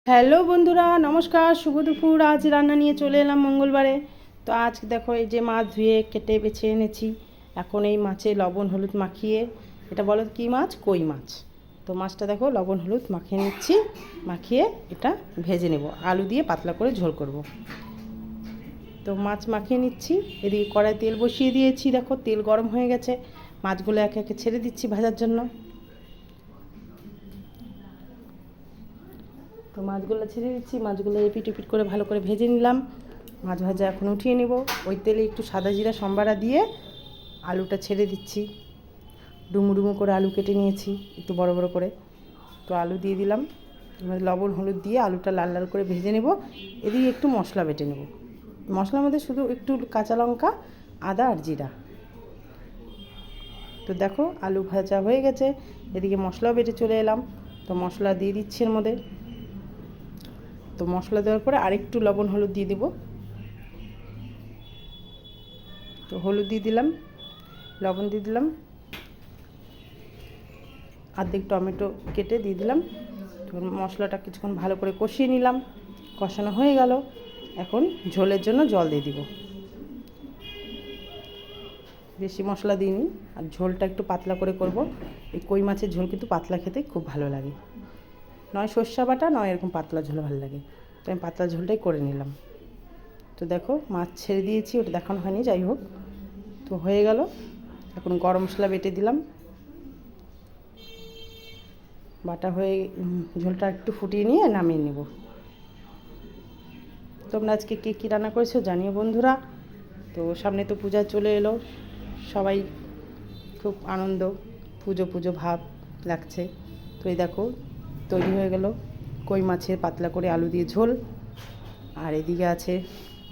Hello বন্ধুরা, নমস্কার, শুভ দুপুর। আজ রান্না নিয়ে চলে এলাম মঙ্গলবারে। তো আজ দেখো এই যে মাছ ধুয়ে কেটে বেছে এনেছি। এখন এই মাছে লবণ হলুদ মাখিয়ে, এটা বলো কি মাছ? কই মাছ। তো মাছটা দেখো লবণ হলুদ মাখিয়ে নিচ্ছি, মাখিয়ে এটা ভেজে নেব, আলু দিয়ে পাতলা করে ঝোল করব। তো মাছ মাখিয়ে নিচ্ছি, এদিকে কড়াই তেল বসিয়ে দিয়েছি, দেখো তেল গরম হয়ে গেছে। মাছগুলো একে একে ছেড়ে দিচ্ছি ভাজার জন্য। তো মাছগুলো ছেড়ে দিচ্ছি, মাছগুলো এপিট এপিট করে ভালো করে ভেজে নিলাম। মাছ ভাজা এখন উঠিয়ে নেব। ওই তেলে একটু সাদা জিরা সম্বারা দিয়ে আলুটা ছেড়ে দিচ্ছি। ডুমো ডুমো করে আলু কেটে নিয়েছি একটু বড় বড় করে। তো আলু দিয়ে দিলাম, লবণ হলুদ দিয়ে আলুটা লাল লাল করে ভেজে নেব। এদিকে একটু মশলা বেটে নেব। মশলার মধ্যে শুধু একটু কাঁচা লঙ্কা, আদা আর জিরা। তো দেখো আলু ভাজা হয়ে গেছে, এদিকে মশলাও বেটে চলে এলাম। তো মশলা দিয়ে দিচ্ছি এর মধ্যে। তো মশলা দেওয়ার পরে আরেকটু লবণ হলুদ দিয়ে দেব। তো হলুদ দিয়ে দিলাম, লবণ দিয়ে দিলাম, অর্ধেক টমেটো কেটে দিয়ে দিলাম। তো মশলাটা কিছুক্ষণ ভালো করে কষিয়ে নিলাম, কষানো হয়ে গেল। এখন ঝোলের জন্য জল দিয়ে দিব। বেশি মশলা দিইনি, আর ঝোলটা একটু পাতলা করে করব। এই কই মাছের ঝোল কিন্তু পাতলা খেতে খুব ভালো লাগে, নয় সর্ষে বাটা নয় এরকম পাতলা ঝোল ভালো লাগে। তো আমি পাতলা ঝোলটাই করে নিলাম। তো দেখো মাছ ছেড়ে দিয়েছি, ওটা দেখানো হয়নি, যাই হোক। তো হয়ে গেল। এখন গরম মশলা বেটে দিলাম, বাটা হয়ে ঝোলটা একটু ফুটিয়ে নিয়ে নামিয়ে নেব। তোমরা আজকে কে কী রান্না করেছো জানিও বন্ধুরা। তো সামনে তো পূজা চলে এলো, সবাই খুব আনন্দ, পুজো পুজো ভাব লাগছে। তো এই দেখো তৈরি হয়ে গেল কই মাছের পাতলা করে আলু দিয়ে ঝোল। আর এদিকে আছে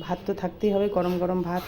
ভাত, তো থাকতেই হবে, গরম গরম ভাত।